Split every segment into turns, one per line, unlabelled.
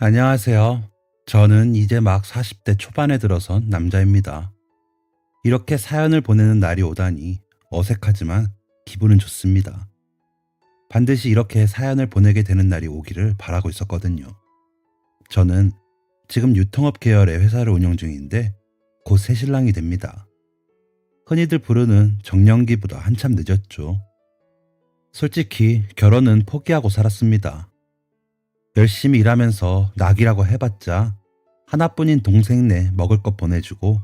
안녕하세요. 저는 이제 막 40대 초반에 들어선 남자입니다. 이렇게 사연을 보내는 날이 오다니 어색하지만 기분은 좋습니다. 반드시 이렇게 사연을 보내게 되는 날이 오기를 바라고 있었거든요. 저는 지금 유통업 계열의 회사를 운영 중인데 곧 새신랑이 됩니다. 흔히들 부르는 정년기보다 한참 늦었죠. 솔직히 결혼은 포기하고 살았습니다. 열심히 일하면서 낙이라고 해봤자 하나뿐인 동생네 먹을 것 보내주고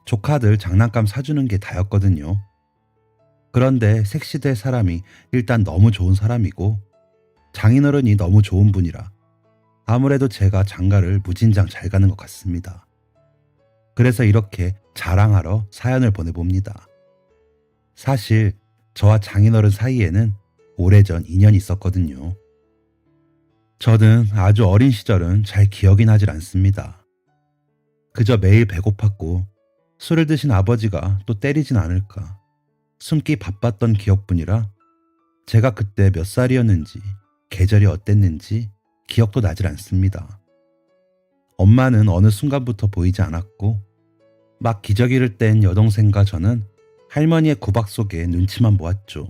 조카들 장난감 사주는 게 다였거든요. 그런데 색시될 사람이 일단 너무 좋은 사람이고 장인어른이 너무 좋은 분이라 아무래도 제가 장가를 무진장 잘 가는 것 같습니다. 그래서 이렇게 자랑하러 사연을 보내봅니다. 사실 저와 장인어른 사이에는 오래전 인연이 있었거든요. 저는 아주 어린 시절은 잘 기억이 나질 않습니다. 그저 매일 배고팠고 술을 드신 아버지가 또 때리진 않을까 숨기 바빴던 기억뿐이라 제가 그때 몇 살이었는지 계절이 어땠는지 기억도 나질 않습니다. 엄마는 어느 순간부터 보이지 않았고 막 기저귀를 뗀 여동생과 저는 할머니의 구박 속에 눈치만 보았죠.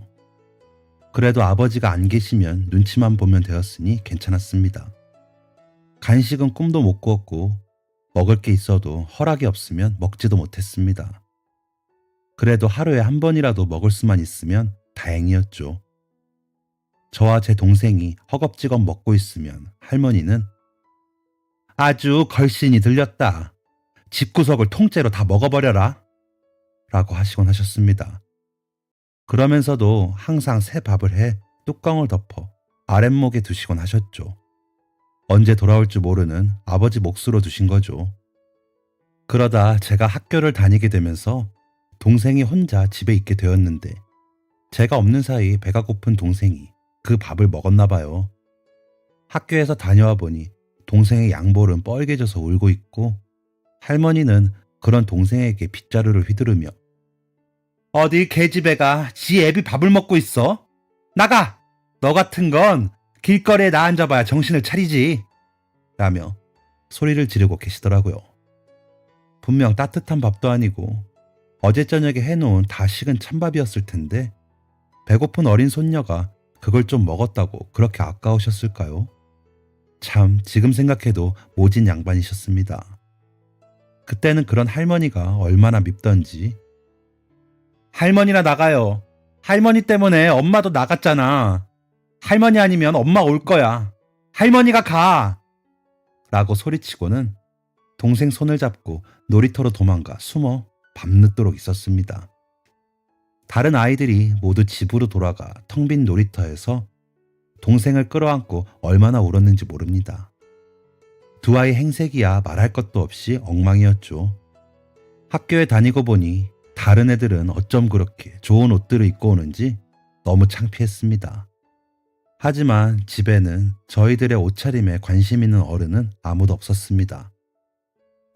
그래도 아버지가 안 계시면 눈치만 보면 되었으니 괜찮았습니다. 간식은 꿈도 못 꾸었고 먹을 게 있어도 허락이 없으면 먹지도 못했습니다. 그래도 하루에 한 번이라도 먹을 수만 있으면 다행이었죠. 저와 제 동생이 허겁지겁 먹고 있으면 할머니는 아주 걸신이 들렸다. 집구석을 통째로 다 먹어버려라. 라고 하시곤 하셨습니다. 그러면서도 항상 새 밥을 해 뚜껑을 덮어 아랫목에 두시곤 하셨죠. 언제 돌아올지 모르는 아버지 몫으로 두신 거죠. 그러다 제가 학교를 다니게 되면서 동생이 혼자 집에 있게 되었는데 제가 없는 사이 배가 고픈 동생이 그 밥을 먹었나 봐요. 학교에서 다녀와 보니 동생의 양볼은 뻘개져서 울고 있고 할머니는 그런 동생에게 빗자루를 휘두르며 어디 계집애가 지 애비 밥을 먹고 있어? 나가! 너 같은 건 길거리에 나 앉아봐야 정신을 차리지. 라며 소리를 지르고 계시더라고요. 분명 따뜻한 밥도 아니고 어제 저녁에 해놓은 다 식은 찬밥이었을 텐데 배고픈 어린 손녀가 그걸 좀 먹었다고 그렇게 아까우셨을까요? 참 지금 생각해도 모진 양반이셨습니다. 그때는 그런 할머니가 얼마나 밉던지 할머니나 나가요. 할머니 때문에 엄마도 나갔잖아. 할머니 아니면 엄마 올 거야. 할머니가 가! 라고 소리치고는 동생 손을 잡고 놀이터로 도망가 숨어 밤늦도록 있었습니다. 다른 아이들이 모두 집으로 돌아가 텅 빈 놀이터에서 동생을 끌어안고 얼마나 울었는지 모릅니다. 두 아이 행색이야 말할 것도 없이 엉망이었죠. 학교에 다니고 보니 다른 애들은 어쩜 그렇게 좋은 옷들을 입고 오는지 너무 창피했습니다. 하지만 집에는 저희들의 옷차림에 관심 있는 어른은 아무도 없었습니다.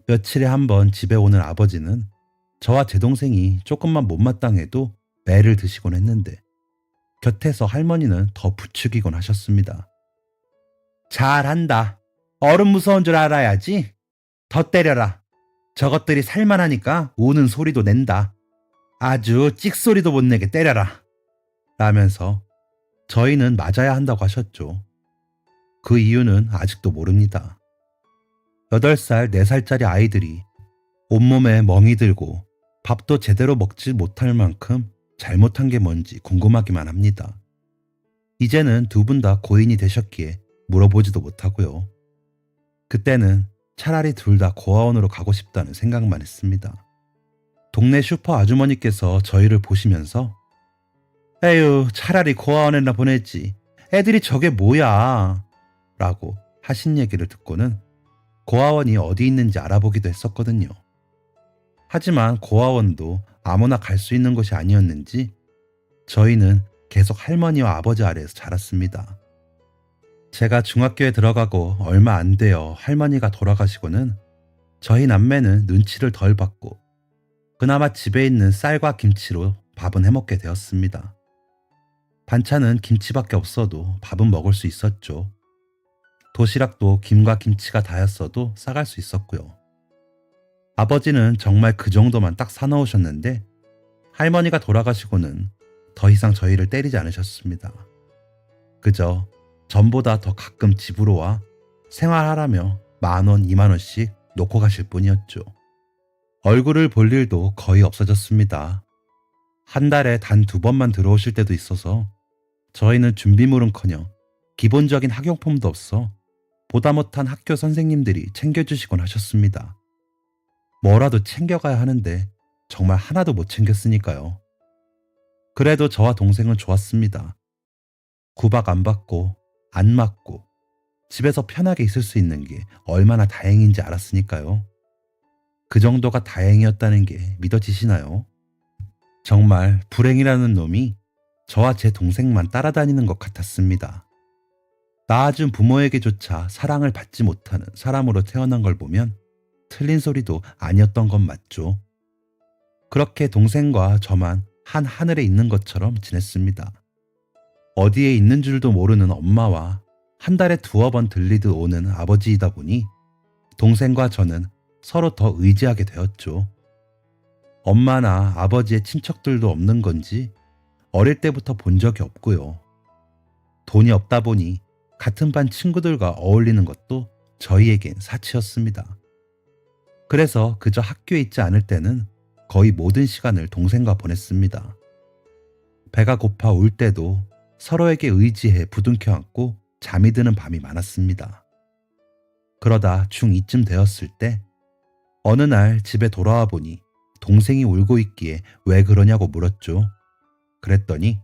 며칠에 한 번 집에 오는 아버지는 저와 제 동생이 조금만 못마땅해도 매를 드시곤 했는데 곁에서 할머니는 더 부추기곤 하셨습니다. 잘한다. 어른 무서운 줄 알아야지. 더 때려라. 저것들이 살만하니까 우는 소리도 낸다. 아주 찍소리도 못 내게 때려라. 라면서 저희는 맞아야 한다고 하셨죠. 그 이유는 아직도 모릅니다. 8살, 4살짜리 아이들이 온몸에 멍이 들고 밥도 제대로 먹지 못할 만큼 잘못한 게 뭔지 궁금하기만 합니다. 이제는 두 분 다 고인이 되셨기에 물어보지도 못하고요. 그때는 차라리 둘 다 고아원으로 가고 싶다는 생각만 했습니다. 동네 슈퍼 아주머니께서 저희를 보시면서 에휴 차라리 고아원에나 보냈지. 애들이 저게 뭐야 라고 하신 얘기를 듣고는 고아원이 어디 있는지 알아보기도 했었거든요. 하지만 고아원도 아무나 갈 수 있는 곳이 아니었는지 저희는 계속 할머니와 아버지 아래에서 자랐습니다. 제가 중학교에 들어가고 얼마 안 되어 할머니가 돌아가시고는 저희 남매는 눈치를 덜 받고 그나마 집에 있는 쌀과 김치로 밥은 해먹게 되었습니다. 반찬은 김치밖에 없어도 밥은 먹을 수 있었죠. 도시락도 김과 김치가 다였어도 싸갈 수 있었고요. 아버지는 정말 그 정도만 딱 사놓으셨는데 할머니가 돌아가시고는 더 이상 저희를 때리지 않으셨습니다. 그저 전보다 더 가끔 집으로 와 생활하라며 10,000원, 20,000원씩 놓고 가실 뿐이었죠. 얼굴을 볼 일도 거의 없어졌습니다. 한 달에 단 2번만 들어오실 때도 있어서 저희는 준비물은커녕 기본적인 학용품도 없어 보다 못한 학교 선생님들이 챙겨주시곤 하셨습니다. 뭐라도 챙겨가야 하는데 정말 하나도 못 챙겼으니까요. 그래도 저와 동생은 좋았습니다. 구박 안 받고 안 맞고 집에서 편하게 있을 수 있는 게 얼마나 다행인지 알았으니까요. 그 정도가 다행이었다는 게 믿어지시나요? 정말 불행이라는 놈이 저와 제 동생만 따라다니는 것 같았습니다. 낳아준 부모에게조차 사랑을 받지 못하는 사람으로 태어난 걸 보면 틀린 소리도 아니었던 건 맞죠. 그렇게 동생과 저만 한 하늘에 있는 것처럼 지냈습니다. 어디에 있는 줄도 모르는 엄마와 한 달에 2번 들리듯 오는 아버지이다 보니 동생과 저는 서로 더 의지하게 되었죠. 엄마나 아버지의 친척들도 없는 건지 어릴 때부터 본 적이 없고요. 돈이 없다 보니 같은 반 친구들과 어울리는 것도 저희에겐 사치였습니다. 그래서 그저 학교에 있지 않을 때는 거의 모든 시간을 동생과 보냈습니다. 배가 고파 울 때도 서로에게 의지해 부둥켜 안고 잠이 드는 밤이 많았습니다. 그러다 중2쯤 되었을 때 어느 날 집에 돌아와 보니 동생이 울고 있기에 왜 그러냐고 물었죠. 그랬더니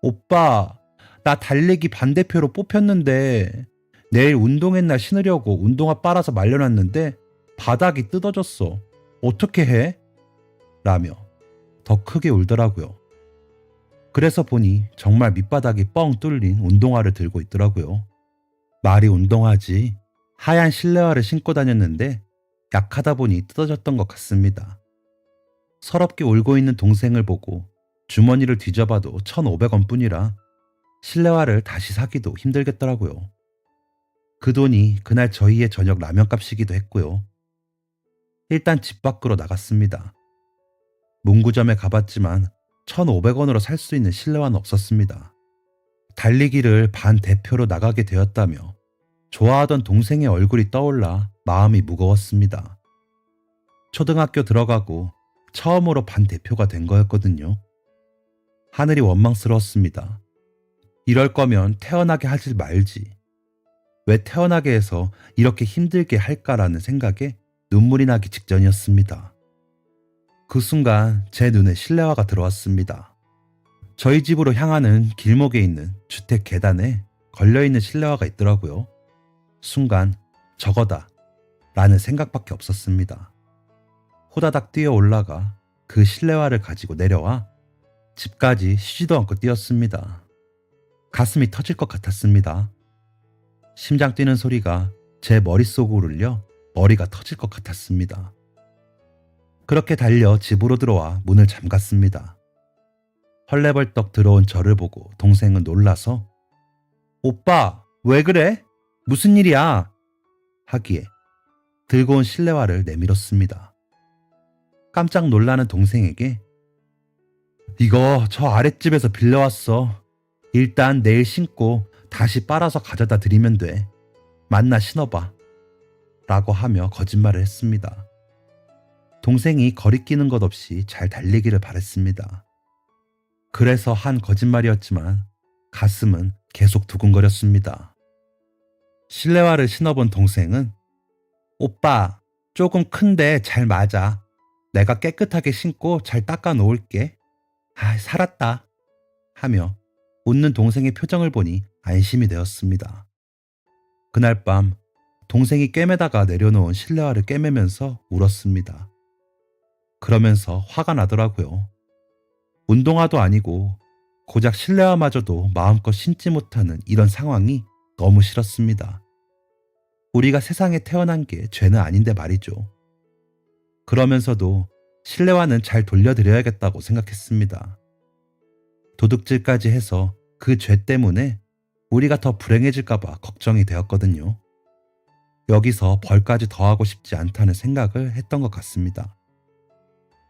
오빠, 나 달리기 반대표로 뽑혔는데 내일 운동회 날 신으려고 운동화 빨아서 말려놨는데 바닥이 뜯어졌어. 어떻게 해? 라며 더 크게 울더라고요. 그래서 보니 정말 밑바닥이 뻥 뚫린 운동화를 들고 있더라고요. 말이 운동화지 하얀 실내화를 신고 다녔는데 약하다 보니 뜯어졌던 것 같습니다. 서럽게 울고 있는 동생을 보고 주머니를 뒤져봐도 1,500원 뿐이라 실내화를 다시 사기도 힘들겠더라고요. 그 돈이 그날 저희의 저녁 라면값이기도 했고요. 일단 집 밖으로 나갔습니다. 문구점에 가봤지만 1,500원으로 살 수 있는 실내화는 없었습니다. 달리기를 반 대표로 나가게 되었다며 좋아하던 동생의 얼굴이 떠올라 마음이 무거웠습니다. 초등학교 들어가고 처음으로 반 대표가 된 거였거든요. 하늘이 원망스러웠습니다. 이럴 거면 태어나게 하지 말지. 왜 태어나게 해서 이렇게 힘들게 할까라는 생각에 눈물이 나기 직전이었습니다. 그 순간 제 눈에 실내화가 들어왔습니다. 저희 집으로 향하는 길목에 있는 주택 계단에 걸려있는 실내화가 있더라고요. 순간 저거다 라는 생각밖에 없었습니다. 호다닥 뛰어 올라가 그 실내화를 가지고 내려와 집까지 쉬지도 않고 뛰었습니다. 가슴이 터질 것 같았습니다. 심장 뛰는 소리가 제 머릿속으로 울려 머리가 터질 것 같았습니다. 그렇게 달려 집으로 들어와 문을 잠갔습니다. 헐레벌떡 들어온 저를 보고 동생은 놀라서 오빠, 왜 그래? 무슨 일이야? 하기에 들고 온 실내화를 내밀었습니다. 깜짝 놀라는 동생에게 이거 저 아랫집에서 빌려왔어. 일단 내일 신고 다시 빨아서 가져다 드리면 돼. 만나 신어봐. 라고 하며 거짓말을 했습니다. 동생이 거리끼는 것 없이 잘 달리기를 바랬습니다. 그래서 한 거짓말이었지만 가슴은 계속 두근거렸습니다. 실내화를 신어본 동생은 오빠, 조금 큰데 잘 맞아. 내가 깨끗하게 신고 잘 닦아 놓을게. 아, 살았다. 하며 웃는 동생의 표정을 보니 안심이 되었습니다. 그날 밤 동생이 꿰매다가 내려놓은 실내화를 꿰매면서 울었습니다. 그러면서 화가 나더라고요. 운동화도 아니고 고작 실내화마저도 마음껏 신지 못하는 이런 상황이 너무 싫었습니다. 우리가 세상에 태어난 게 죄는 아닌데 말이죠. 그러면서도 실내화는 잘 돌려드려야겠다고 생각했습니다. 도둑질까지 해서 그 죄 때문에 우리가 더 불행해질까봐 걱정이 되었거든요. 여기서 벌까지 더하고 싶지 않다는 생각을 했던 것 같습니다.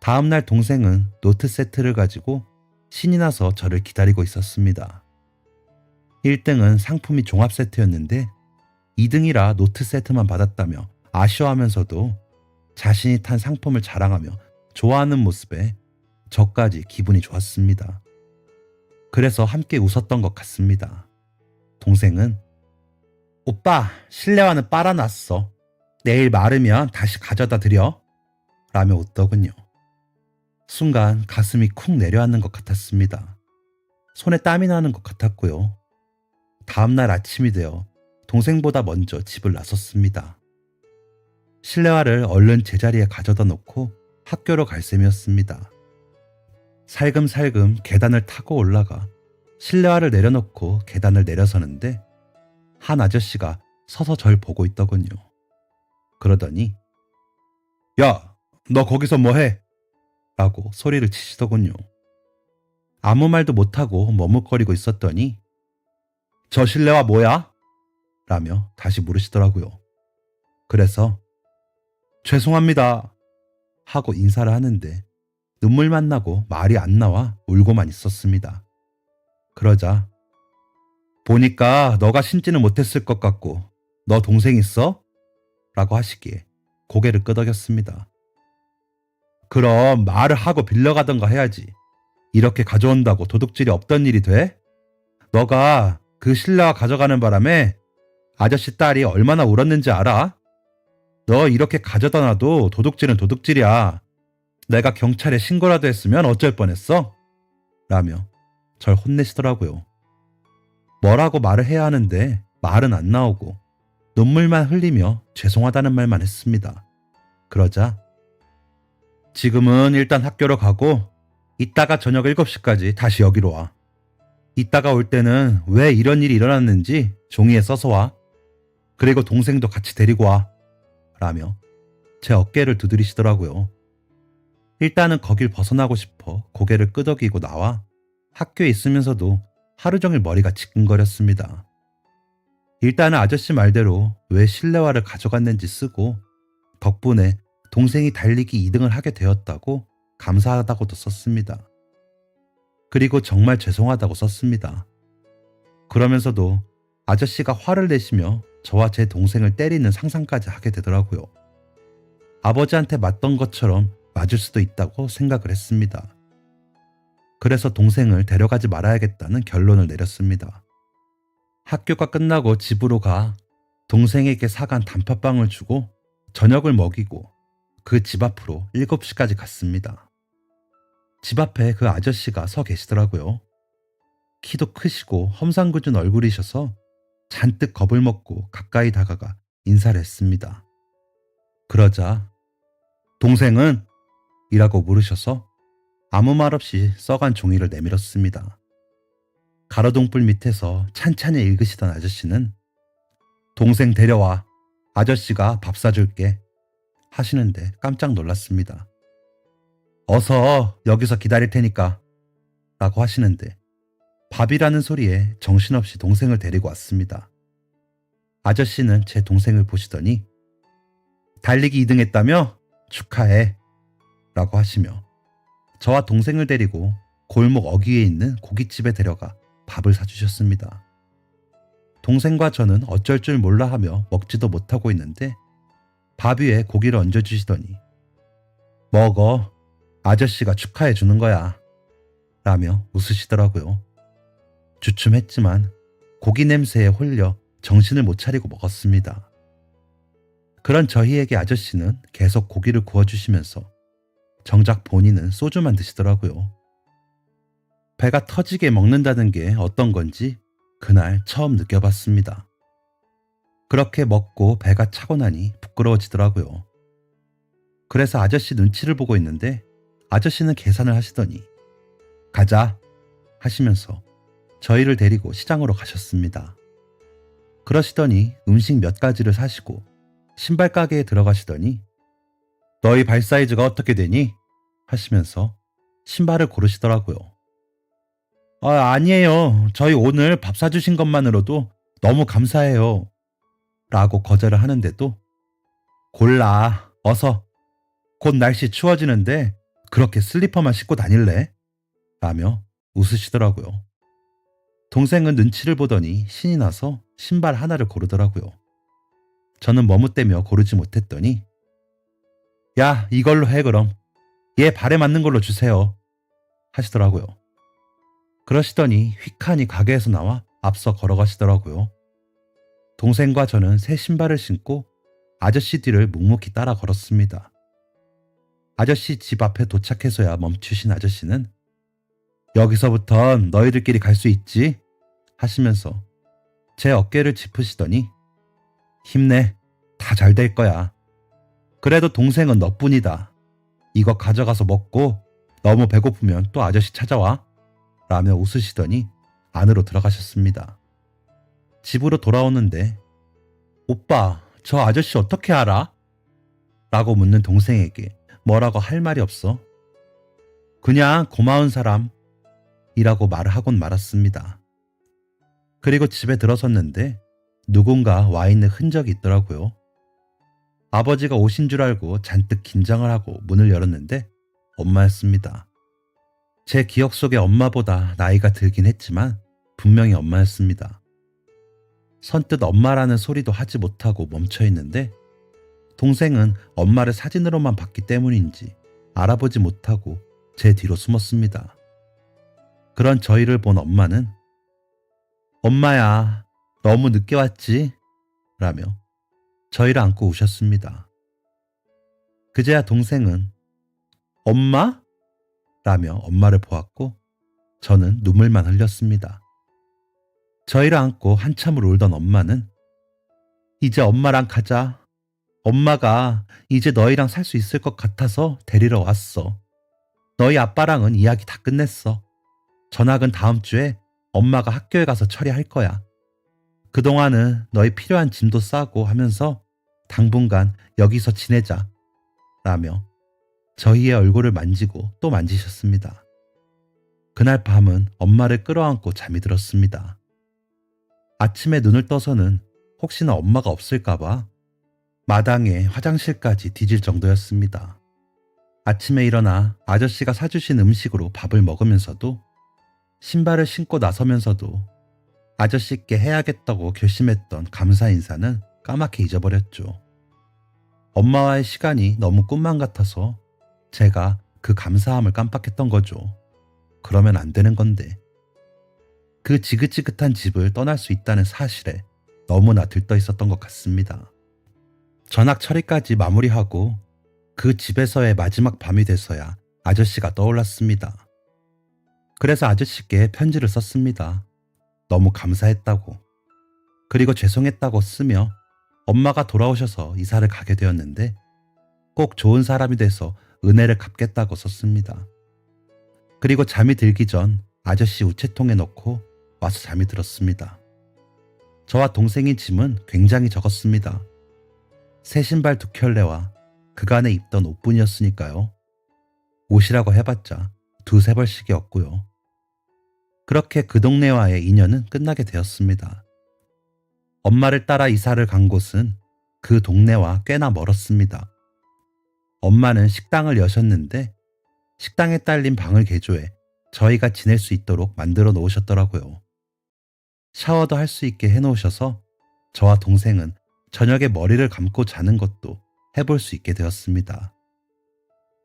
다음날 동생은 노트 세트를 가지고 신이 나서 저를 기다리고 있었습니다. 1등은 상품이 종합 세트였는데 2등이라 노트 세트만 받았다며 아쉬워하면서도 자신이 탄 상품을 자랑하며 좋아하는 모습에 저까지 기분이 좋았습니다. 그래서 함께 웃었던 것 같습니다. 동생은 오빠, 실내화는 빨아놨어. 내일 마르면 다시 가져다 드려. 라며 웃더군요. 순간 가슴이 쿵 내려앉는 것 같았습니다. 손에 땀이 나는 것 같았고요. 다음날 아침이 되어 동생보다 먼저 집을 나섰습니다. 실내화를 얼른 제자리에 가져다 놓고 학교로 갈 셈이었습니다. 살금살금 계단을 타고 올라가 실내화를 내려놓고 계단을 내려서는데 한 아저씨가 서서 절 보고 있더군요. 그러더니 야, 너 거기서 뭐해? 라고 소리를 치시더군요. 아무 말도 못하고 머뭇거리고 있었더니 저 실내화 뭐야? 라며 다시 물으시더라고요. 그래서 죄송합니다 하고 인사를 하는데 눈물만 나고 말이 안 나와 울고만 있었습니다. 그러자 보니까 너가 신지는 못했을 것 같고 너 동생 있어? 라고 하시기에 고개를 끄덕였습니다. 그럼 말을 하고 빌려가던가 해야지. 이렇게 가져온다고 도둑질이 없던 일이 돼? 너가 그 실내화 가져가는 바람에 아저씨 딸이 얼마나 울었는지 알아? 너 이렇게 가져다 놔도 도둑질은 도둑질이야. 내가 경찰에 신고라도 했으면 어쩔 뻔했어? 라며 절 혼내시더라고요. 뭐라고 말을 해야 하는데 말은 안 나오고 눈물만 흘리며 죄송하다는 말만 했습니다. 그러자 지금은 일단 학교로 가고 이따가 저녁 7시까지 다시 여기로 와. 이따가 올 때는 왜 이런 일이 일어났는지 종이에 써서 와. 그리고 동생도 같이 데리고 와. 라며 제 어깨를 두드리시더라고요. 일단은 거길 벗어나고 싶어 고개를 끄덕이고 나와 학교에 있으면서도 하루 종일 머리가 지끈거렸습니다. 일단은 아저씨 말대로 왜 실내화를 가져갔는지 쓰고 덕분에 동생이 달리기 2등을 하게 되었다고 감사하다고도 썼습니다. 그리고 정말 죄송하다고 썼습니다. 그러면서도 아저씨가 화를 내시며 저와 제 동생을 때리는 상상까지 하게 되더라고요. 아버지한테 맞던 것처럼 맞을 수도 있다고 생각을 했습니다. 그래서 동생을 데려가지 말아야겠다는 결론을 내렸습니다. 학교가 끝나고 집으로 가 동생에게 사간 단팥빵을 주고 저녁을 먹이고 그 집 앞으로 7시까지 갔습니다. 집 앞에 그 아저씨가 서 계시더라고요. 키도 크시고 험상궂은 얼굴이셔서 잔뜩 겁을 먹고 가까이 다가가 인사를 했습니다. 그러자 동생은? 이라고 물으셔서 아무 말 없이 써간 종이를 내밀었습니다. 가로등불 밑에서 찬찬히 읽으시던 아저씨는 동생 데려와. 아저씨가 밥 사줄게. 하시는데 깜짝 놀랐습니다. 어서 여기서 기다릴 테니까. 라고 하시는데 밥이라는 소리에 정신없이 동생을 데리고 왔습니다. 아저씨는 제 동생을 보시더니 달리기 2등 했다며? 축하해. 라고 하시며 저와 동생을 데리고 골목 어귀에 있는 고깃집에 데려가 밥을 사주셨습니다. 동생과 저는 어쩔 줄 몰라 하며 먹지도 못하고 있는데 밥 위에 고기를 얹어주시더니 먹어. 아저씨가 축하해 주는 거야. 라며 웃으시더라고요. 주춤했지만 고기 냄새에 홀려 정신을 못 차리고 먹었습니다. 그런 저희에게 아저씨는 계속 고기를 구워주시면서 정작 본인은 소주만 드시더라고요. 배가 터지게 먹는다는 게 어떤 건지 그날 처음 느껴봤습니다. 그렇게 먹고 배가 차고 나니 부끄러워지더라고요. 그래서 아저씨 눈치를 보고 있는데 아저씨는 계산을 하시더니 가자 하시면서 저희를 데리고 시장으로 가셨습니다. 그러시더니 음식 몇 가지를 사시고 신발 가게에 들어가시더니 너희 발 사이즈가 어떻게 되니? 하시면서 신발을 고르시더라고요. 아니에요. 저희 오늘 밥 사주신 것만으로도 너무 감사해요. 라고 거절을 하는데도 골라, 어서. 곧 날씨 추워지는데 그렇게 슬리퍼만 신고 다닐래? 라며 웃으시더라고요. 동생은 눈치를 보더니 신이 나서 신발 하나를 고르더라고요. 저는 머뭇대며 고르지 못했더니 야, 이걸로 해 그럼. 얘 발에 맞는 걸로 주세요. 하시더라고요. 그러시더니 휙하니 가게에서 나와 앞서 걸어가시더라고요. 동생과 저는 새 신발을 신고 아저씨 뒤를 묵묵히 따라 걸었습니다. 아저씨 집 앞에 도착해서야 멈추신 아저씨는 여기서부턴 너희들끼리 갈 수 있지? 하시면서 제 어깨를 짚으시더니 힘내. 다 잘 될 거야. 그래도 동생은 너뿐이다. 이거 가져가서 먹고 너무 배고프면 또 아저씨 찾아와. 라며 웃으시더니 안으로 들어가셨습니다. 집으로 돌아오는데 오빠, 저 아저씨 어떻게 알아? 라고 묻는 동생에게 뭐라고 할 말이 없어 그냥 고마운 사람이라고 말을 하곤 말았습니다. 그리고 집에 들어섰는데 누군가 와 있는 흔적이 있더라고요. 아버지가 오신 줄 알고 잔뜩 긴장을 하고 문을 열었는데 엄마였습니다. 제 기억 속에 엄마보다 나이가 들긴 했지만 분명히 엄마였습니다. 선뜻 엄마라는 소리도 하지 못하고 멈춰 있는데 동생은 엄마를 사진으로만 봤기 때문인지 알아보지 못하고 제 뒤로 숨었습니다. 그런 저희를 본 엄마는 엄마야, 너무 늦게 왔지? 라며 저희를 안고 우셨습니다. 그제야 동생은 엄마? 라며 엄마를 보았고 저는 눈물만 흘렸습니다. 저희를 안고 한참을 울던 엄마는 이제 엄마랑 가자. 엄마가 이제 너희랑 살 수 있을 것 같아서 데리러 왔어. 너희 아빠랑은 이야기 다 끝냈어. 전학은 다음 주에 엄마가 학교에 가서 처리할 거야. 그동안은 너희 필요한 짐도 싸고 하면서 당분간 여기서 지내자. 라며 저희의 얼굴을 만지고 또 만지셨습니다. 그날 밤은 엄마를 끌어안고 잠이 들었습니다. 아침에 눈을 떠서는 혹시나 엄마가 없을까봐 마당에 화장실까지 뒤질 정도였습니다. 아침에 일어나 아저씨가 사주신 음식으로 밥을 먹으면서도 신발을 신고 나서면서도 아저씨께 해야겠다고 결심했던 감사 인사는 까맣게 잊어버렸죠. 엄마와의 시간이 너무 꿈만 같아서 제가 그 감사함을 깜빡했던 거죠. 그러면 안 되는 건데. 그 지긋지긋한 집을 떠날 수 있다는 사실에 너무나 들떠 있었던 것 같습니다. 전학 처리까지 마무리하고 그 집에서의 마지막 밤이 돼서야 아저씨가 떠올랐습니다. 그래서 아저씨께 편지를 썼습니다. 너무 감사했다고. 그리고 죄송했다고 쓰며 엄마가 돌아오셔서 이사를 가게 되었는데 꼭 좋은 사람이 돼서 은혜를 갚겠다고 썼습니다. 그리고 잠이 들기 전 아저씨 우체통에 넣고 와서 잠이 들었습니다. 저와 동생의 짐은 굉장히 적었습니다. 새 신발 2켤레와 그간에 입던 옷뿐이었으니까요. 옷이라고 해봤자 2~3벌씩이었고요. 그렇게 그 동네와의 인연은 끝나게 되었습니다. 엄마를 따라 이사를 간 곳은 그 동네와 꽤나 멀었습니다. 엄마는 식당을 여셨는데 식당에 딸린 방을 개조해 저희가 지낼 수 있도록 만들어 놓으셨더라고요. 샤워도 할 수 있게 해놓으셔서 저와 동생은 저녁에 머리를 감고 자는 것도 해볼 수 있게 되었습니다.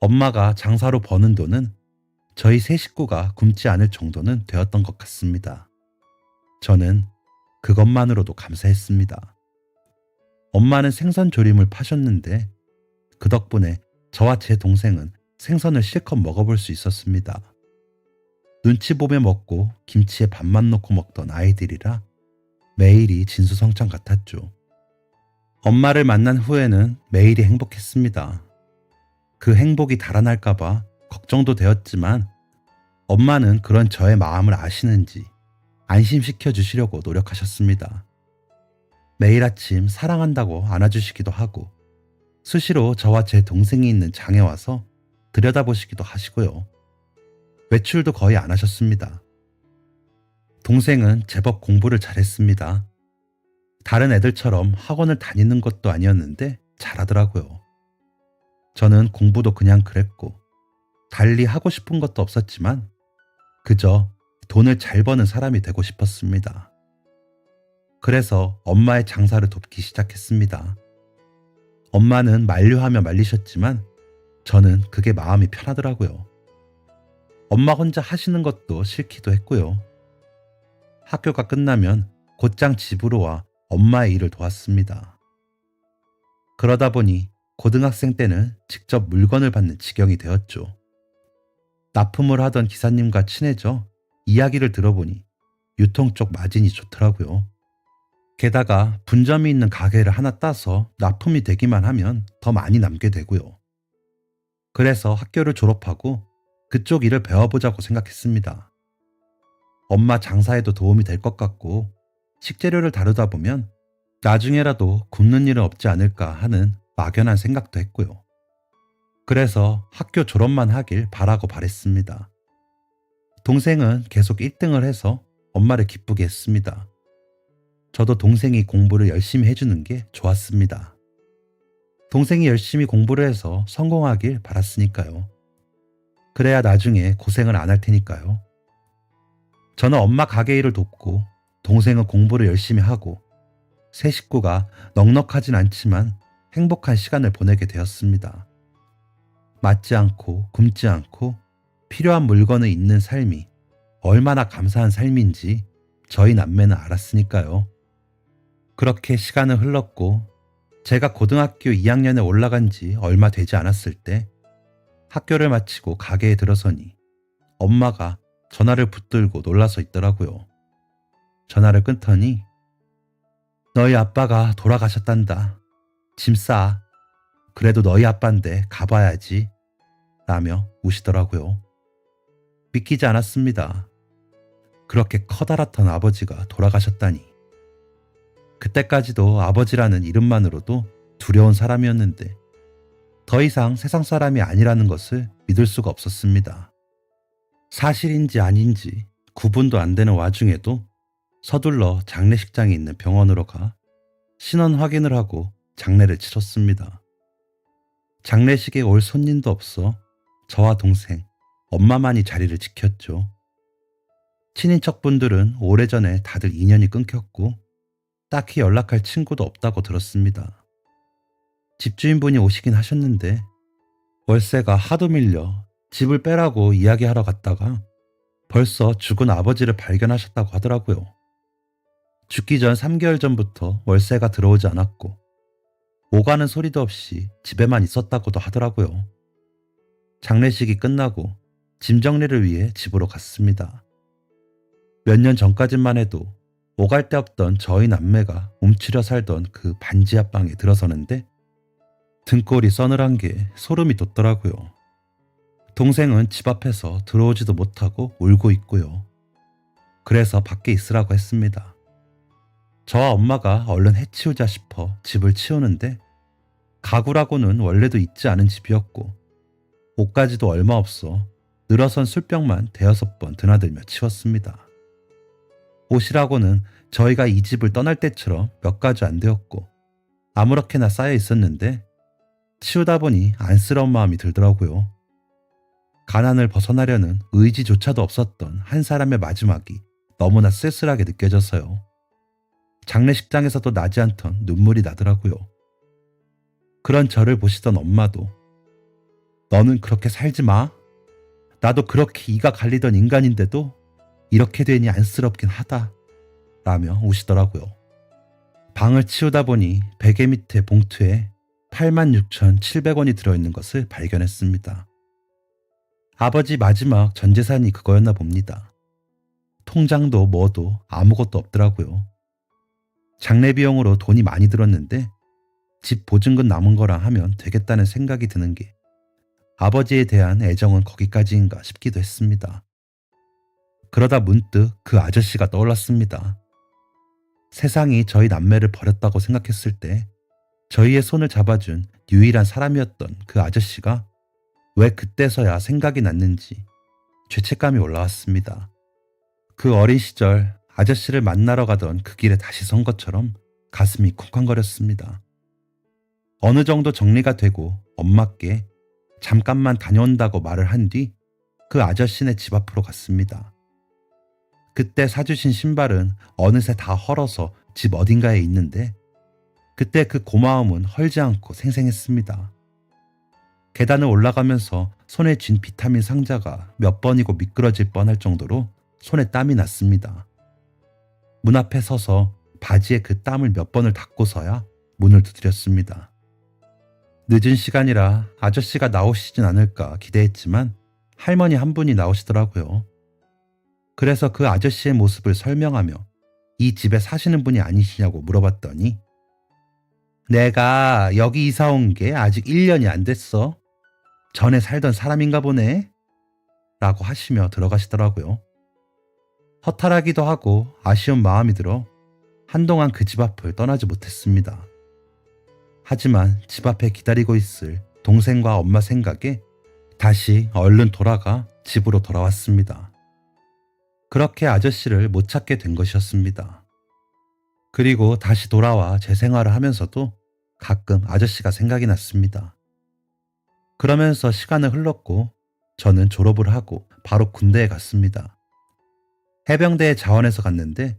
엄마가 장사로 버는 돈은 저희 세 식구가 굶지 않을 정도는 되었던 것 같습니다. 저는 그것만으로도 감사했습니다. 엄마는 생선 조림을 파셨는데 그 덕분에 저와 제 동생은 생선을 실컷 먹어볼 수 있었습니다. 눈치 보며 먹고 김치에 밥만 넣고 먹던 아이들이라 매일이 진수성찬 같았죠. 엄마를 만난 후에는 매일이 행복했습니다. 그 행복이 달아날까봐 걱정도 되었지만 엄마는 그런 저의 마음을 아시는지 안심시켜 주시려고 노력하셨습니다. 매일 아침 사랑한다고 안아주시기도 하고 수시로 저와 제 동생이 있는 장에 와서 들여다보시기도 하시고요. 외출도 거의 안 하셨습니다. 동생은 제법 공부를 잘했습니다. 다른 애들처럼 학원을 다니는 것도 아니었는데 잘하더라고요. 저는 공부도 그냥 그랬고 달리 하고 싶은 것도 없었지만 그저 돈을 잘 버는 사람이 되고 싶었습니다. 그래서 엄마의 장사를 돕기 시작했습니다. 엄마는 만류하며 말리셨지만 저는 그게 마음이 편하더라고요. 엄마 혼자 하시는 것도 싫기도 했고요. 학교가 끝나면 곧장 집으로 와 엄마의 일을 도왔습니다. 그러다 보니 고등학생 때는 직접 물건을 받는 지경이 되었죠. 납품을 하던 기사님과 친해져 이야기를 들어보니 유통 쪽 마진이 좋더라고요. 게다가 분점이 있는 가게를 하나 따서 납품이 되기만 하면 더 많이 남게 되고요. 그래서 학교를 졸업하고 그쪽 일을 배워보자고 생각했습니다. 엄마 장사에도 도움이 될 것 같고 식재료를 다루다 보면 나중에라도 굶는 일은 없지 않을까 하는 막연한 생각도 했고요. 그래서 학교 졸업만 하길 바라고 바랬습니다. 동생은 계속 1등을 해서 엄마를 기쁘게 했습니다. 저도 동생이 공부를 열심히 해주는 게 좋았습니다. 동생이 열심히 공부를 해서 성공하길 바랐으니까요. 그래야 나중에 고생을 안 할 테니까요. 저는 엄마 가게 일을 돕고 동생은 공부를 열심히 하고 세 식구가 넉넉하진 않지만 행복한 시간을 보내게 되었습니다. 맞지 않고 굶지 않고 필요한 물건을 있는 삶이 얼마나 감사한 삶인지 저희 남매는 알았으니까요. 그렇게 시간은 흘렀고 제가 고등학교 2학년에 올라간 지 얼마 되지 않았을 때 학교를 마치고 가게에 들어서니 엄마가 전화를 붙들고 놀라서 있더라고요. 전화를 끊더니 너희 아빠가 돌아가셨단다. 짐 싸. 그래도 너희 아빠인데 가봐야지. 라며 우시더라고요. 믿기지 않았습니다. 그렇게 커다랗던 아버지가 돌아가셨다니. 그때까지도 아버지라는 이름만으로도 두려운 사람이었는데 더 이상 세상 사람이 아니라는 것을 믿을 수가 없었습니다. 사실인지 아닌지 구분도 안 되는 와중에도 서둘러 장례식장에 있는 병원으로 가 신원 확인을 하고 장례를 치렀습니다. 장례식에 올 손님도 없어 저와 동생, 엄마만이 자리를 지켰죠. 친인척분들은 오래전에 다들 인연이 끊겼고 딱히 연락할 친구도 없다고 들었습니다. 집주인분이 오시긴 하셨는데 월세가 하도 밀려 집을 빼라고 이야기하러 갔다가 벌써 죽은 아버지를 발견하셨다고 하더라고요. 죽기 전 3개월 전부터 월세가 들어오지 않았고 오가는 소리도 없이 집에만 있었다고도 하더라고요. 장례식이 끝나고 짐 정리를 위해 집으로 갔습니다. 몇 년 전까지만 해도 오갈 데 없던 저희 남매가 움츠려 살던 그 반지하 방에 들어서는데 등골이 서늘한 게 소름이 돋더라고요. 동생은 집 앞에서 들어오지도 못하고 울고 있고요. 그래서 밖에 있으라고 했습니다. 저와 엄마가 얼른 해치우자 싶어 집을 치우는데 가구라고는 원래도 있지 않은 집이었고 옷가지도 얼마 없어 늘어선 술병만 대여섯 번 드나들며 치웠습니다. 옷이라고는 저희가 이 집을 떠날 때처럼 몇 가지 안 되었고 아무렇게나 쌓여 있었는데 치우다 보니 안쓰러운 마음이 들더라고요. 가난을 벗어나려는 의지조차도 없었던 한 사람의 마지막이 너무나 쓸쓸하게 느껴져서요. 장례식장에서도 나지 않던 눈물이 나더라고요. 그런 저를 보시던 엄마도 너는 그렇게 살지 마. 나도 그렇게 이가 갈리던 인간인데도 이렇게 되니 안쓰럽긴 하다. 라며 우시더라고요. 방을 치우다 보니 베개 밑에 봉투에 86,700원이 들어있는 것을 발견했습니다. 아버지 마지막 전재산이 그거였나 봅니다. 통장도 뭐도 아무것도 없더라고요. 장례 비용으로 돈이 많이 들었는데 집 보증금 남은 거랑 하면 되겠다는 생각이 드는 게 아버지에 대한 애정은 거기까지인가 싶기도 했습니다. 그러다 문득 그 아저씨가 떠올랐습니다. 세상이 저희 남매를 버렸다고 생각했을 때 저희의 손을 잡아준 유일한 사람이었던 그 아저씨가 왜 그때서야 생각이 났는지 죄책감이 올라왔습니다. 그 어린 시절 아저씨를 만나러 가던 그 길에 다시 선 것처럼 가슴이 쿵쾅거렸습니다. 어느 정도 정리가 되고 엄마께 잠깐만 다녀온다고 말을 한 뒤 그 아저씨네 집 앞으로 갔습니다. 그때 사주신 신발은 어느새 다 헐어서 집 어딘가에 있는데 그때 그 고마움은 헐지 않고 생생했습니다. 계단을 올라가면서 손에 쥔 비타민 상자가 몇 번이고 미끄러질 뻔할 정도로 손에 땀이 났습니다. 문 앞에 서서 바지에 그 땀을 몇 번을 닦고서야 문을 두드렸습니다. 늦은 시간이라 아저씨가 나오시진 않을까 기대했지만 할머니 한 분이 나오시더라고요. 그래서 그 아저씨의 모습을 설명하며 이 집에 사시는 분이 아니시냐고 물어봤더니 내가 여기 이사 온 게 아직 1년이 안 됐어. 전에 살던 사람인가 보네. 라고 하시며 들어가시더라고요. 허탈하기도 하고 아쉬운 마음이 들어 한동안 그 집 앞을 떠나지 못했습니다. 하지만 집 앞에 기다리고 있을 동생과 엄마 생각에 다시 얼른 돌아가 집으로 돌아왔습니다. 그렇게 아저씨를 못 찾게 된 것이었습니다. 그리고 다시 돌아와 제 생활을 하면서도 가끔 아저씨가 생각이 났습니다. 그러면서 시간은 흘렀고 저는 졸업을 하고 바로 군대에 갔습니다. 해병대에 자원해서 갔는데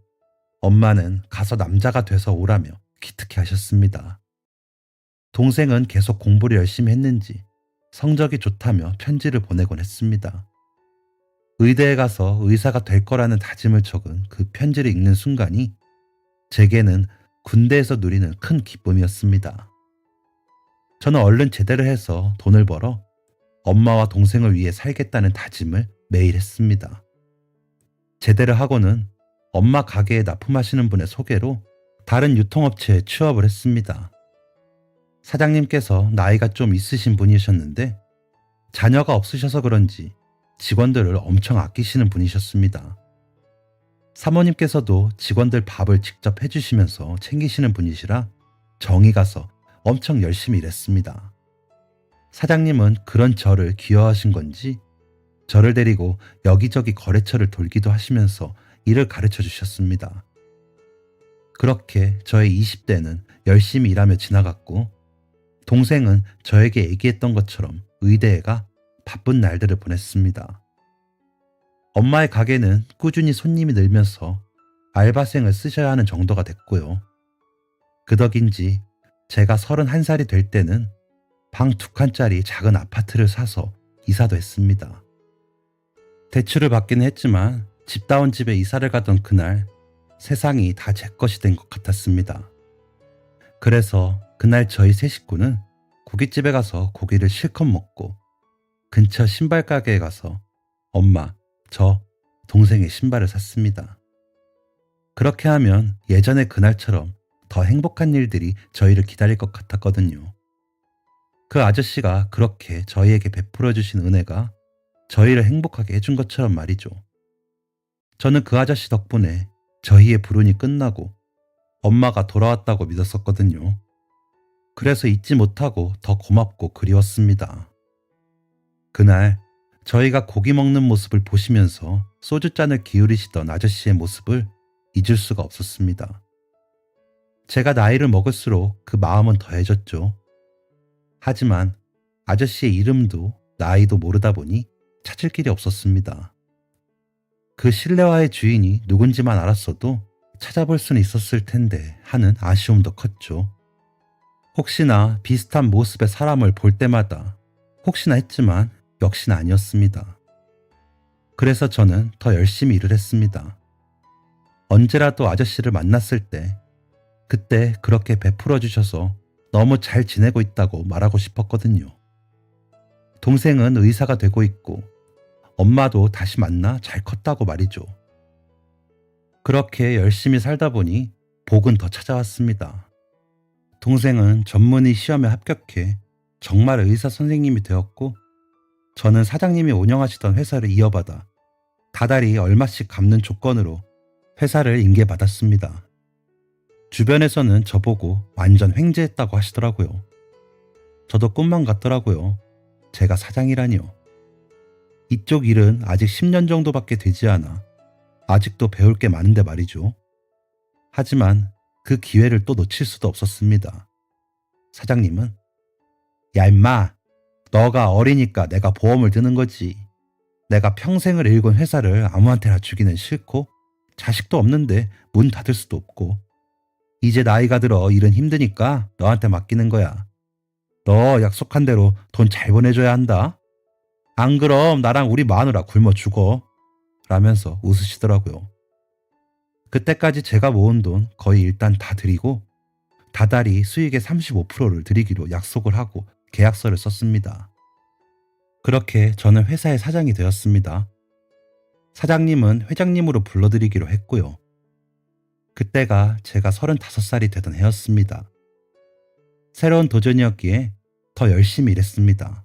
엄마는 가서 남자가 돼서 오라며 기특해 하셨습니다. 동생은 계속 공부를 열심히 했는지 성적이 좋다며 편지를 보내곤 했습니다. 의대에 가서 의사가 될 거라는 다짐을 적은 그 편지를 읽는 순간이 제게는 군대에서 누리는 큰 기쁨이었습니다. 저는 얼른 제대를 해서 돈을 벌어 엄마와 동생을 위해 살겠다는 다짐을 매일 했습니다. 제대를 하고는 엄마 가게에 납품하시는 분의 소개로 다른 유통업체에 취업을 했습니다. 사장님께서 나이가 좀 있으신 분이셨는데 자녀가 없으셔서 그런지 직원들을 엄청 아끼시는 분이셨습니다. 사모님께서도 직원들 밥을 직접 해주시면서 챙기시는 분이시라 정이 가서 엄청 열심히 일했습니다. 사장님은 그런 저를 귀여워하신 건지 저를 데리고 여기저기 거래처를 돌기도 하시면서 일을 가르쳐 주셨습니다. 그렇게 저의 20대는 열심히 일하며 지나갔고 동생은 저에게 얘기했던 것처럼 의대에 가 바쁜 날들을 보냈습니다. 엄마의 가게는 꾸준히 손님이 늘면서 알바생을 쓰셔야 하는 정도가 됐고요. 그 덕인지 제가 31살이 될 때는 방 2칸짜리 작은 아파트를 사서 이사도 했습니다. 대출을 받기는 했지만 집다운 집에 이사를 가던 그날 세상이 다 제 것이 된 것 같았습니다. 그래서 그날 저희 세 식구는 고깃집에 가서 고기를 실컷 먹고 근처 신발 가게에 가서 엄마, 저, 동생의 신발을 샀습니다. 그렇게 하면 예전의 그날처럼 더 행복한 일들이 저희를 기다릴 것 같았거든요. 그 아저씨가 그렇게 저희에게 베풀어 주신 은혜가 저희를 행복하게 해준 것처럼 말이죠. 저는 그 아저씨 덕분에 저희의 불운이 끝나고 엄마가 돌아왔다고 믿었었거든요. 그래서 잊지 못하고 더 고맙고 그리웠습니다. 그날 저희가 고기 먹는 모습을 보시면서 소주잔을 기울이시던 아저씨의 모습을 잊을 수가 없었습니다. 제가 나이를 먹을수록 그 마음은 더해졌죠. 하지만 아저씨의 이름도 나이도 모르다 보니 찾을 길이 없었습니다. 그 실내화의 주인이 누군지만 알았어도 찾아볼 수는 있었을 텐데 하는 아쉬움도 컸죠. 혹시나 비슷한 모습의 사람을 볼 때마다 혹시나 했지만 역시나 아니었습니다. 그래서 저는 더 열심히 일을 했습니다. 언제라도 아저씨를 만났을 때 그때 그렇게 베풀어 주셔서 너무 잘 지내고 있다고 말하고 싶었거든요. 동생은 의사가 되고 있고 엄마도 다시 만나 잘 컸다고 말이죠. 그렇게 열심히 살다 보니 복은 더 찾아왔습니다. 동생은 전문의 시험에 합격해 정말 의사 선생님이 되었고 저는 사장님이 운영하시던 회사를 이어받아 다달이 얼마씩 갚는 조건으로 회사를 인계받았습니다. 주변에서는 저보고 완전 횡재했다고 하시더라고요. 저도 꿈만 같더라고요. 제가 사장이라니요. 이쪽 일은 아직 10년 정도밖에 되지 않아 아직도 배울 게 많은데 말이죠. 하지만 그 기회를 또 놓칠 수도 없었습니다. 사장님은 야 임마, 너가 어리니까 내가 보험을 드는 거지. 내가 평생을 일군 회사를 아무한테나 주기는 싫고 자식도 없는데 문 닫을 수도 없고 이제 나이가 들어 일은 힘드니까 너한테 맡기는 거야. 너 약속한 대로 돈 잘 보내줘야 한다. 안 그럼 나랑 우리 마누라 굶어 죽어. 라면서 웃으시더라고요. 그때까지 제가 모은 돈 거의 일단 다 드리고 다달이 수익의 35%를 드리기로 약속을 하고 계약서를 썼습니다. 그렇게 저는 회사의 사장이 되었습니다. 사장님은 회장님으로 불러드리기로 했고요. 그때가 제가 35살이 되던 해였습니다. 새로운 도전이었기에 더 열심히 일했습니다.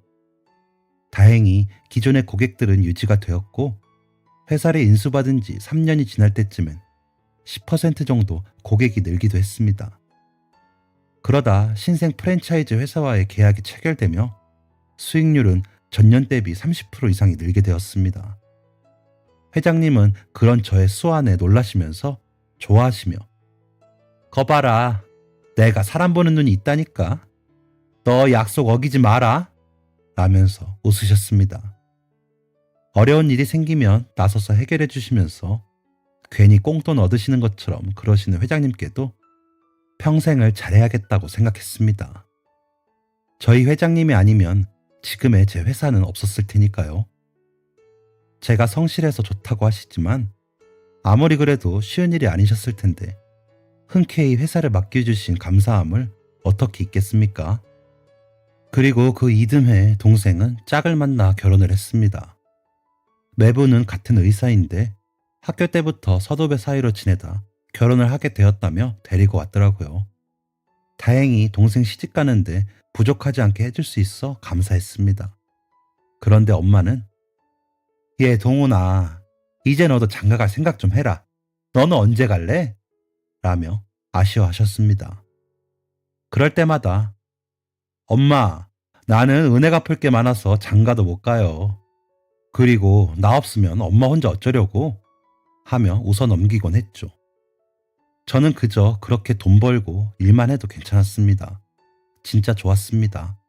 다행히 기존의 고객들은 유지가 되었고 회사를 인수받은 지 3년이 지날 때쯤엔 10% 정도 고객이 늘기도 했습니다. 그러다 신생 프랜차이즈 회사와의 계약이 체결되며 수익률은 전년 대비 30% 이상이 늘게 되었습니다. 회장님은 그런 저의 수완에 놀라시면서 좋아하시며 거봐라, 내가 사람 보는 눈이 있다니까. 너 약속 어기지 마라. 라면서 웃으셨습니다. 어려운 일이 생기면 나서서 해결해 주시면서 괜히 꽁돈 얻으시는 것처럼 그러시는 회장님께도 평생을 잘해야겠다고 생각했습니다. 저희 회장님이 아니면 지금의 제 회사는 없었을 테니까요. 제가 성실해서 좋다고 하시지만 아무리 그래도 쉬운 일이 아니셨을 텐데 흔쾌히 회사를 맡겨주신 감사함을 어떻게 잊겠습니까? 그리고 그 이듬해 동생은 짝을 만나 결혼을 했습니다. 매부는 같은 의사인데 학교 때부터 서도배 사이로 지내다 결혼을 하게 되었다며 데리고 왔더라고요. 다행히 동생 시집 가는데 부족하지 않게 해줄 수 있어 감사했습니다. 그런데 엄마는 얘 동훈아, 이제 너도 장가갈 생각 좀 해라. 너는 언제 갈래? 라며 아쉬워하셨습니다. 그럴 때마다 엄마, 나는 은혜 갚을 게 많아서 장가도 못 가요. 그리고 나 없으면 엄마 혼자 어쩌려고? 하며 웃어 넘기곤 했죠. 저는 그저 그렇게 돈 벌고 일만 해도 괜찮았습니다. 진짜 좋았습니다.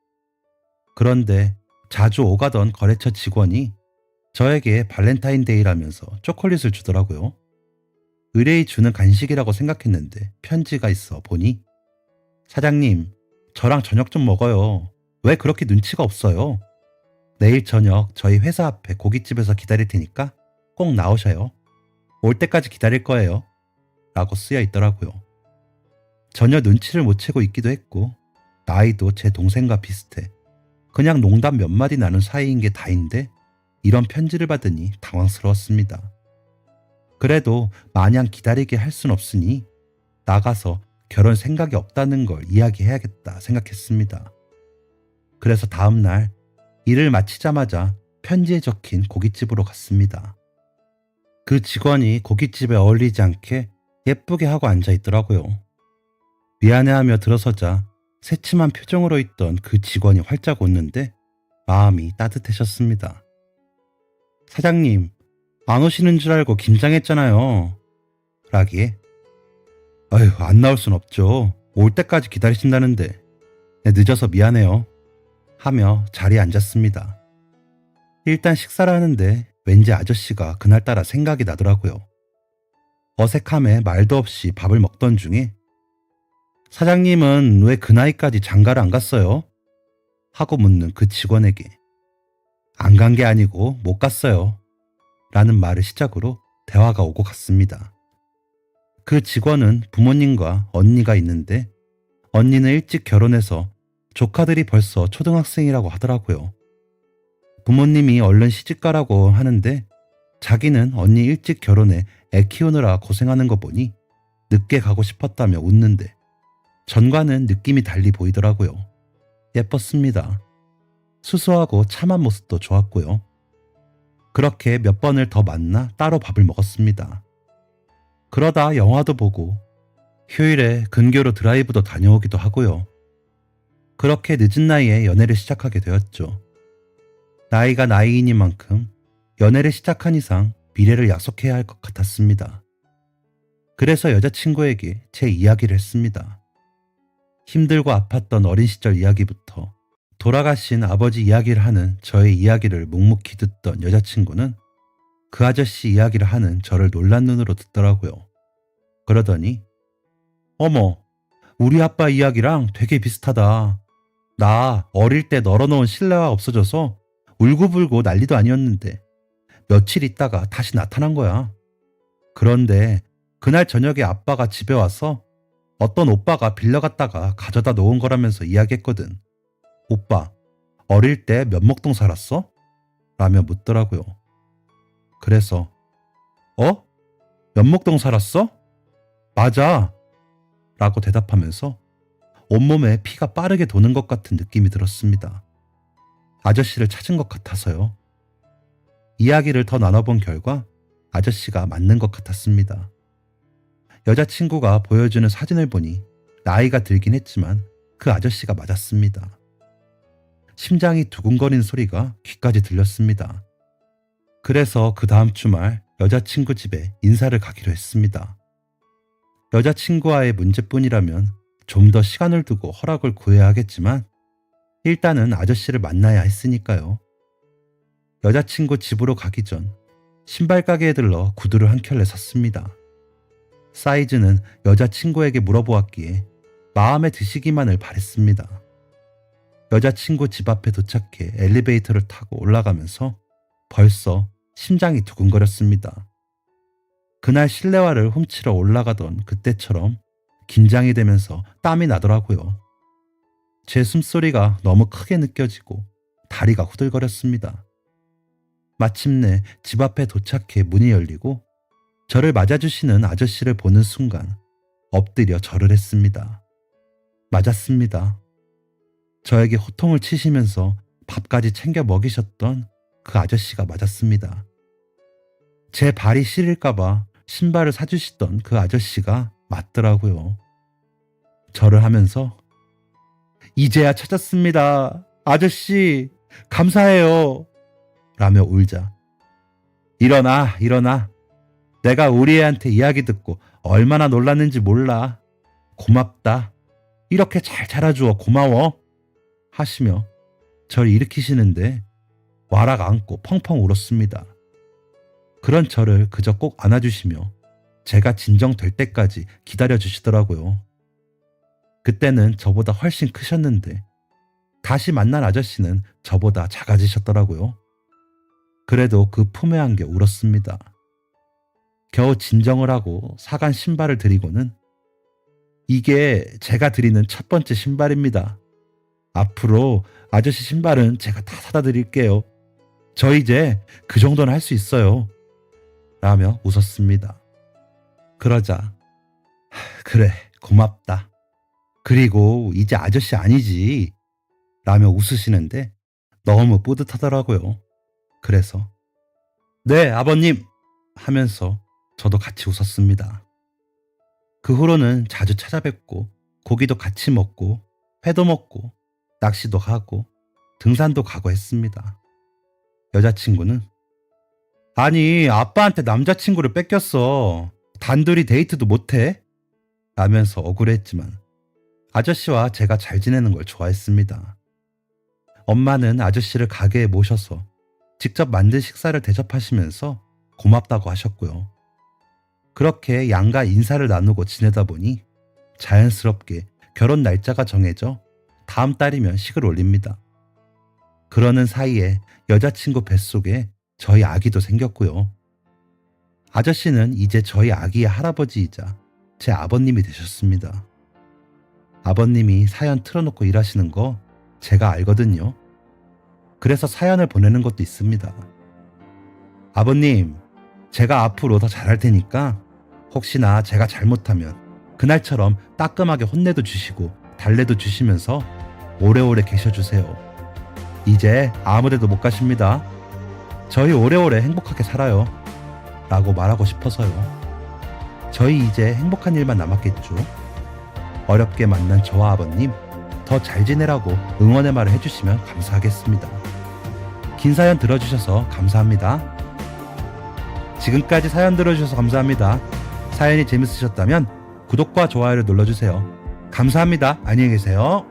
그런데 자주 오가던 거래처 직원이 저에게 발렌타인데이라면서 초콜릿을 주더라고요. 의뢰이 주는 간식이라고 생각했는데 편지가 있어 보니 사장님, 저랑 저녁 좀 먹어요. 왜 그렇게 눈치가 없어요? 내일 저녁 저희 회사 앞에 고깃집에서 기다릴 테니까 꼭 나오셔요. 올 때까지 기다릴 거예요. 라고 쓰여 있더라고요. 전혀 눈치를 못 채고 있기도 했고 나이도 제 동생과 비슷해 그냥 농담 몇 마디 나눈 사이인 게 다인데 이런 편지를 받으니 당황스러웠습니다. 그래도 마냥 기다리게 할 순 없으니 나가서 결혼 생각이 없다는 걸 이야기해야겠다 생각했습니다. 그래서 다음날 일을 마치자마자 편지에 적힌 고깃집으로 갔습니다. 그 직원이 고깃집에 어울리지 않게 예쁘게 하고 앉아 있더라고요. 미안해하며 들어서자 새침한 표정으로 있던 그 직원이 활짝 웃는데 마음이 따뜻해졌습니다. 사장님, 안 오시는 줄 알고 긴장했잖아요. 라기에 아휴, 안 나올 순 없죠. 올 때까지 기다리신다는데. 네, 늦어서 미안해요. 하며 자리에 앉았습니다. 일단 식사를 하는데 왠지 아저씨가 그날따라 생각이 나더라고요. 어색함에 말도 없이 밥을 먹던 중에 사장님은 왜 그 나이까지 장가를 안 갔어요? 하고 묻는 그 직원에게 안 간 게 아니고 못 갔어요. 라는 말을 시작으로 대화가 오고 갔습니다. 그 직원은 부모님과 언니가 있는데 언니는 일찍 결혼해서 조카들이 벌써 초등학생이라고 하더라고요. 부모님이 얼른 시집가라고 하는데 자기는 언니 일찍 결혼해 애 키우느라 고생하는 거 보니 늦게 가고 싶었다며 웃는데 전과는 느낌이 달리 보이더라고요. 예뻤습니다. 수수하고 참한 모습도 좋았고요. 그렇게 몇 번을 더 만나 따로 밥을 먹었습니다. 그러다 영화도 보고 휴일에 근교로 드라이브도 다녀오기도 하고요. 그렇게 늦은 나이에 연애를 시작하게 되었죠. 나이가 나이이니만큼 연애를 시작한 이상 미래를 약속해야 할 것 같았습니다. 그래서 여자친구에게 제 이야기를 했습니다. 힘들고 아팠던 어린 시절 이야기부터 돌아가신 아버지 이야기를 하는 저의 이야기를 묵묵히 듣던 여자친구는 그 아저씨 이야기를 하는 저를 놀란 눈으로 듣더라고요. 그러더니 어머, 우리 아빠 이야기랑 되게 비슷하다. 나 어릴 때 널어놓은 실내화 없어져서 울고불고 난리도 아니었는데 며칠 있다가 다시 나타난 거야. 그런데 그날 저녁에 아빠가 집에 와서 어떤 오빠가 빌려갔다가 가져다 놓은 거라면서 이야기했거든. 오빠, 어릴 때 면목동 살았어? 라며 묻더라고요. 그래서 면목동 살았어? 맞아. 라고 대답하면서 온몸에 피가 빠르게 도는 것 같은 느낌이 들었습니다. 아저씨를 찾은 것 같아서요. 이야기를 더 나눠본 결과 아저씨가 맞는 것 같았습니다. 여자친구가 보여주는 사진을 보니 나이가 들긴 했지만 그 아저씨가 맞았습니다. 심장이 두근거리는 소리가 귀까지 들렸습니다. 그래서 그 다음 주말 여자친구 집에 인사를 가기로 했습니다. 여자친구와의 문제뿐이라면 좀 더 시간을 두고 허락을 구해야 하겠지만 일단은 아저씨를 만나야 했으니까요. 여자친구 집으로 가기 전 신발 가게에 들러 구두를 한 켤레 샀습니다. 사이즈는 여자친구에게 물어보았기에 마음에 드시기만을 바랬습니다. 여자친구 집 앞에 도착해 엘리베이터를 타고 올라가면서 벌써 심장이 두근거렸습니다. 그날 실내화를 훔치러 올라가던 그때처럼 긴장이 되면서 땀이 나더라고요. 제 숨소리가 너무 크게 느껴지고 다리가 후들거렸습니다. 마침내 집 앞에 도착해 문이 열리고 저를 맞아주시는 아저씨를 보는 순간 엎드려 절을 했습니다. 맞았습니다. 저에게 호통을 치시면서 밥까지 챙겨 먹이셨던 그 아저씨가 맞았습니다. 제 발이 시릴까봐 신발을 사주시던 그 아저씨가 맞더라고요. 절을 하면서 이제야 찾았습니다. 아저씨, 감사해요. 라며 울자 일어나, 일어나. 내가 우리 애한테 이야기 듣고 얼마나 놀랐는지 몰라. 고맙다. 이렇게 잘 자라주어 고마워. 하시며 저를 일으키시는데 와락 안고 펑펑 울었습니다. 그런 저를 그저 꼭 안아주시며 제가 진정될 때까지 기다려주시더라고요. 그때는 저보다 훨씬 크셨는데 다시 만난 아저씨는 저보다 작아지셨더라고요. 그래도 그 품에 안겨 울었습니다. 겨우 진정을 하고 사간 신발을 드리고는 이게 제가 드리는 첫 번째 신발입니다. 앞으로 아저씨 신발은 제가 다 사다 드릴게요. 저 이제 그 정도는 할 수 있어요. 라며 웃었습니다. 그러자 그래, 고맙다. 그리고 이제 아저씨 아니지. 라며 웃으시는데 너무 뿌듯하더라고요. 그래서 네, 아버님 하면서 저도 같이 웃었습니다. 그 후로는 자주 찾아뵙고 고기도 같이 먹고 회도 먹고 낚시도 가고 등산도 가고 했습니다. 여자친구는 아니, 아빠한테 남자친구를 뺏겼어. 단둘이 데이트도 못해? 라면서 억울했지만 아저씨와 제가 잘 지내는 걸 좋아했습니다. 엄마는 아저씨를 가게에 모셔서 직접 만든 식사를 대접하시면서 고맙다고 하셨고요. 그렇게 양가 인사를 나누고 지내다 보니 자연스럽게 결혼 날짜가 정해져 다음 달이면 식을 올립니다. 그러는 사이에 여자친구 뱃속에 저희 아기도 생겼고요. 아저씨는 이제 저희 아기의 할아버지이자 제 아버님이 되셨습니다. 아버님이 사연 틀어놓고 일하시는 거 제가 알거든요. 그래서 사연을 보내는 것도 있습니다. 아버님, 제가 앞으로 더 잘할 테니까 혹시나 제가 잘못하면 그날처럼 따끔하게 혼내도 주시고 달래도 주시면서 오래오래 계셔주세요. 이제 아무데도 못 가십니다. 저희 오래오래 행복하게 살아요. 라고 말하고 싶어서요. 저희 이제 행복한 일만 남았겠죠. 어렵게 만난 저와 아버님 더 잘 지내라고 응원의 말을 해주시면 감사하겠습니다. 긴 사연 들어주셔서 감사합니다. 지금까지 사연 들어주셔서 감사합니다. 사연이 재밌으셨다면 구독과 좋아요를 눌러주세요. 감사합니다. 안녕히 계세요.